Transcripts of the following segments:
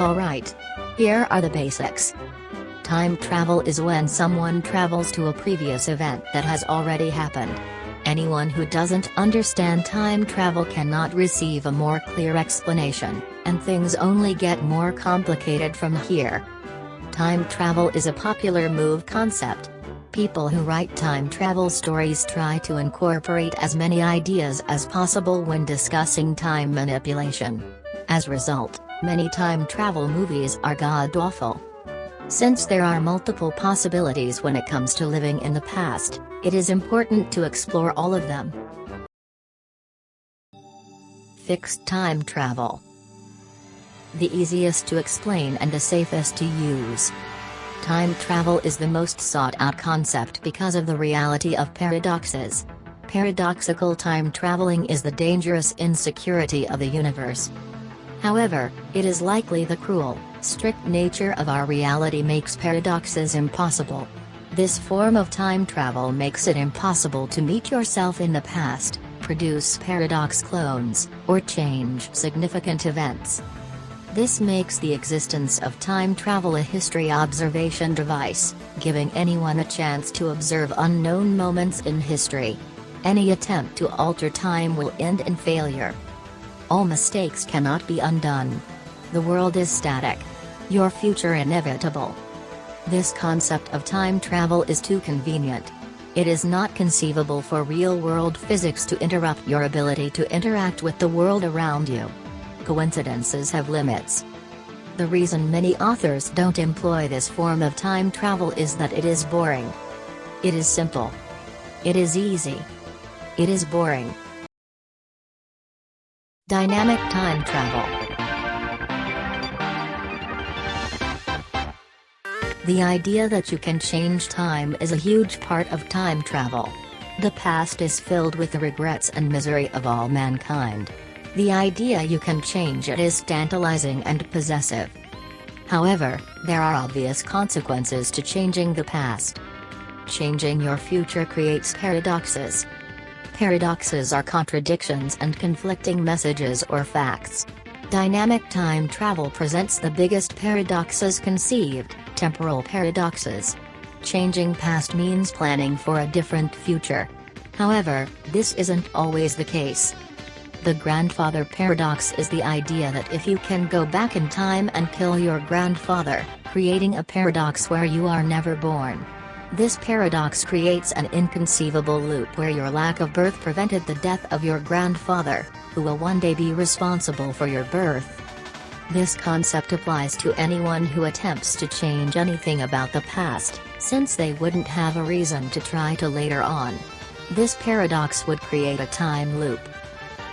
Alright. Here are the basics. Time travel is when someone travels to a previous event that has already happened. Anyone who doesn't understand time travel cannot receive a more clear explanation, and things only get more complicated from here. Time travel is a popular move concept. People who write time travel stories try to incorporate as many ideas as possible when discussing time manipulation. As a result, many time travel movies are god-awful. Since there are multiple possibilities when it comes to living in the past, it is important to explore all of them. Fixed time travel. The easiest to explain and the safest to use. Time travel is the most sought-out concept because of the reality of paradoxes. Paradoxical time traveling is the dangerous insecurity of the universe. However, it is likely the cruel, strict nature of our reality makes paradoxes impossible. This form of time travel makes it impossible to meet yourself in the past, produce paradox clones, or change significant events. This makes the existence of time travel a history observation device, giving anyone a chance to observe unknown moments in history. Any attempt to alter time will end in failure. All mistakes cannot be undone. The world is static. Your future inevitable. This concept of time travel is too convenient. It is not conceivable for real-world physics to interrupt your ability to interact with the world around you. Coincidences have limits. The reason many authors don't employ this form of time travel is that it is boring. It is simple. It is easy. It is boring. Dynamic time travel. The idea that you can change time is a huge part of time travel. The past is filled with the regrets and misery of all mankind. The idea you can change it is tantalizing and possessive. However, there are obvious consequences to changing the past. Changing your future creates paradoxes. Paradoxes are contradictions and conflicting messages or facts. Dynamic time travel presents the biggest paradoxes conceived, temporal paradoxes. Changing past means planning for a different future. However, this isn't always the case. The grandfather paradox is the idea that if you can go back in time and kill your grandfather, creating a paradox where you are never born. This paradox creates an inconceivable loop where your lack of birth prevented the death of your grandfather, who will one day be responsible for your birth. This concept applies to anyone who attempts to change anything about the past, since they wouldn't have a reason to try to later on. This paradox would create a time loop.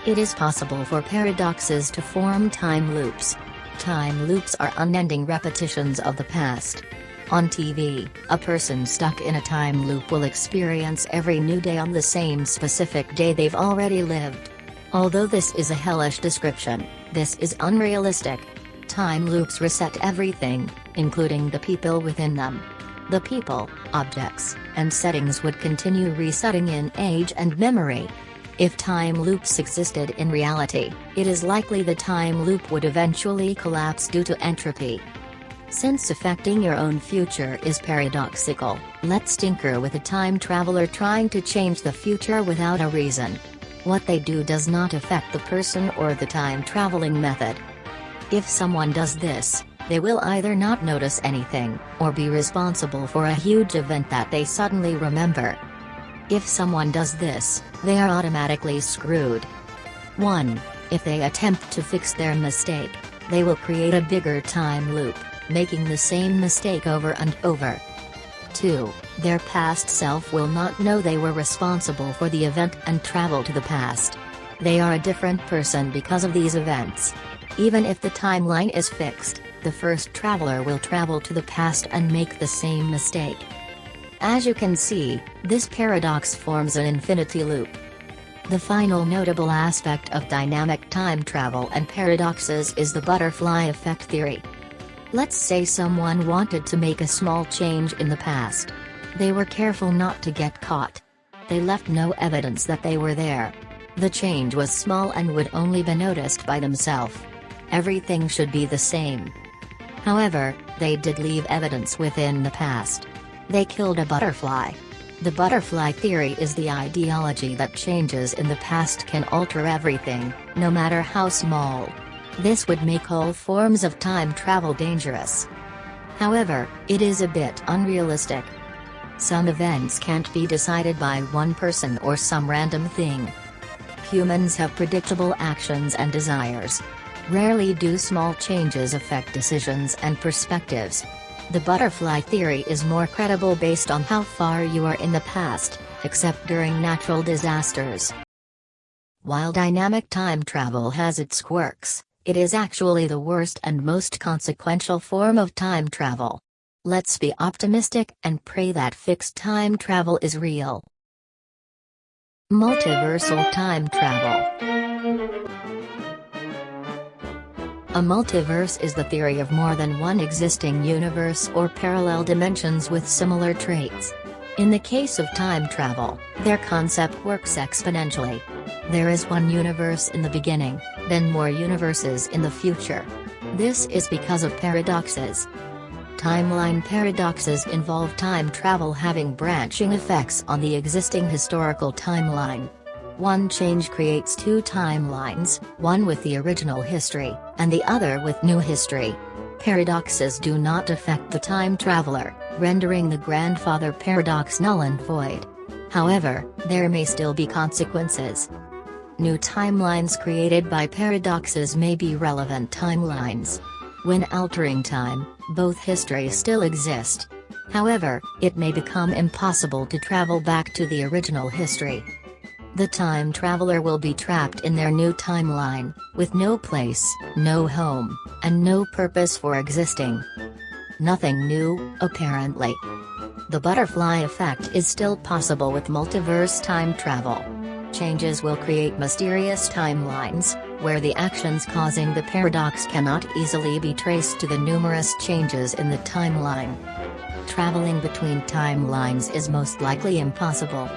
It is possible for paradoxes to form time loops. Time loops are unending repetitions of the past. On TV, a person stuck in a time loop will experience every new day on the same specific day they've already lived. Although this is a hellish description, this is unrealistic. Time loops reset everything, including the people within them. The people, objects, and settings would continue resetting in age and memory. If time loops existed in reality, it is likely the time loop would eventually collapse due to entropy. Since affecting your own future is paradoxical, let's tinker with a time traveler trying to change the future without a reason. What they do does not affect the person or the time traveling method. If someone does this, they will either not notice anything, or be responsible for a huge event that they suddenly remember. If someone does this, they are automatically screwed. 1. If they attempt to fix their mistake, they will create a bigger time loop, making the same mistake over and over. 2. Their past self will not know they were responsible for the event and travel to the past. They are a different person because of these events. Even if the timeline is fixed, the first traveler will travel to the past and make the same mistake. As you can see, this paradox forms an infinity loop. The final notable aspect of dynamic time travel and paradoxes is the butterfly effect theory. Let's say someone wanted to make a small change in the past. They were careful not to get caught. They left no evidence that they were there. The change was small and would only be noticed by themselves. Everything should be the same. However, they did leave evidence within the past. They killed a butterfly. The butterfly theory is the ideology that changes in the past can alter everything, no matter how small. This would make all forms of time travel dangerous. However, it is a bit unrealistic. Some events can't be decided by one person or some random thing. Humans have predictable actions and desires. Rarely do small changes affect decisions and perspectives. The butterfly theory is more credible based on how far you are in the past, except during natural disasters. While dynamic time travel has its quirks, it is actually the worst and most consequential form of time travel. Let's be optimistic and pray that fixed time travel is real. Multiversal time travel. A multiverse is the theory of more than one existing universe or parallel dimensions with similar traits. In the case of time travel, their concept works exponentially. There is one universe in the beginning, then more universes in the future. This is because of paradoxes. Timeline paradoxes involve time travel having branching effects on the existing historical timeline. One change creates two timelines, one with the original history, and the other with new history. Paradoxes do not affect the time traveler, rendering the grandfather paradox null and void. However, there may still be consequences. New timelines created by paradoxes may be relevant timelines. When altering time, both histories still exist. However, it may become impossible to travel back to the original history. The time traveler will be trapped in their new timeline, with no place, no home, and no purpose for existing. Nothing new, apparently. The butterfly effect is still possible with multiverse time travel. Changes will create mysterious timelines, where the actions causing the paradox cannot easily be traced to the numerous changes in the timeline. Traveling between timelines is most likely impossible.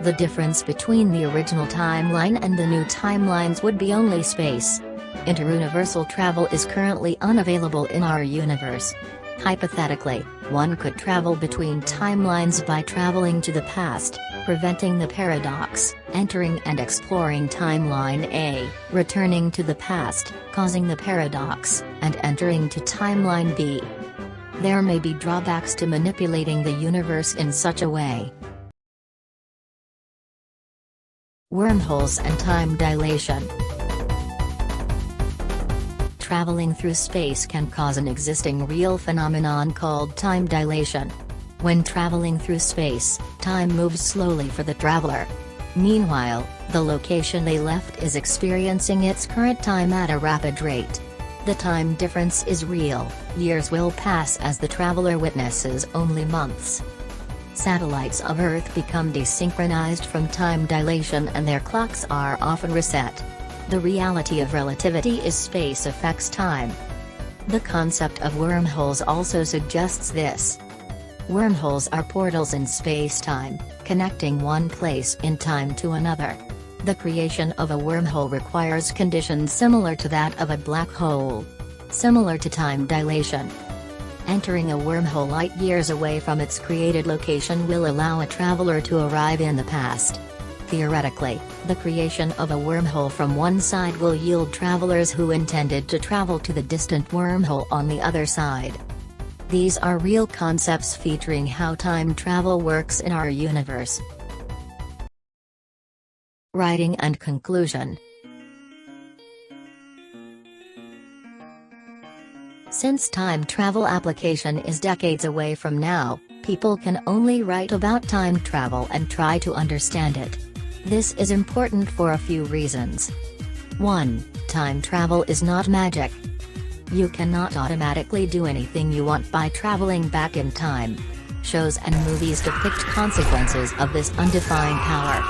The difference between the original timeline and the new timelines would be only space. Interuniversal travel is currently unavailable in our universe. Hypothetically, one could travel between timelines by traveling to the past, preventing the paradox, entering and exploring timeline A, returning to the past, causing the paradox, and entering to timeline B. There may be drawbacks to manipulating the universe in such a way. Wormholes and time dilation. Traveling through space can cause an existing real phenomenon called time dilation. When traveling through space, time moves slowly for the traveler. Meanwhile, the location they left is experiencing its current time at a rapid rate. The time difference is real. Years will pass as the traveler witnesses only months. Satellites of Earth become desynchronized from time dilation and their clocks are often reset. The reality of relativity is space affects time. The concept of wormholes also suggests this. Wormholes are portals in space-time, connecting one place in time to another. The creation of a wormhole requires conditions similar to that of a black hole. Similar to time dilation. Entering a wormhole light years away from its created location will allow a traveler to arrive in the past. Theoretically, the creation of a wormhole from one side will yield travelers who intended to travel to the distant wormhole on the other side. These are real concepts featuring how time travel works in our universe. Writing and conclusion. Since time travel application is decades away from now, people can only write about time travel and try to understand it. This is important for a few reasons. 1. Time travel is not magic. You cannot automatically do anything you want by traveling back in time. Shows and movies depict consequences of this undefined power.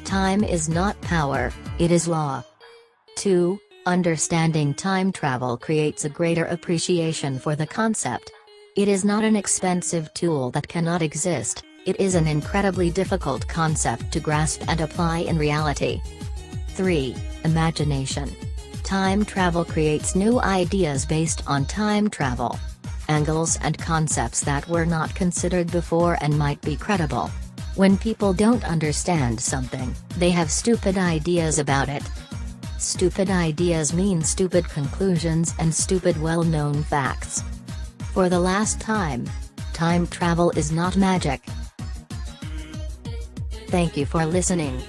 Time is not power, it is law. 2. Understanding time travel creates a greater appreciation for the concept. It is not an expensive tool that cannot exist, it is an incredibly difficult concept to grasp and apply in reality. 3. Imagination. Time travel creates new ideas based on time travel. Angles and concepts that were not considered before and might be credible. When people don't understand something, they have stupid ideas about it. Stupid ideas mean stupid conclusions and stupid well-known facts. For the last time, time travel is not magic. Thank you for listening.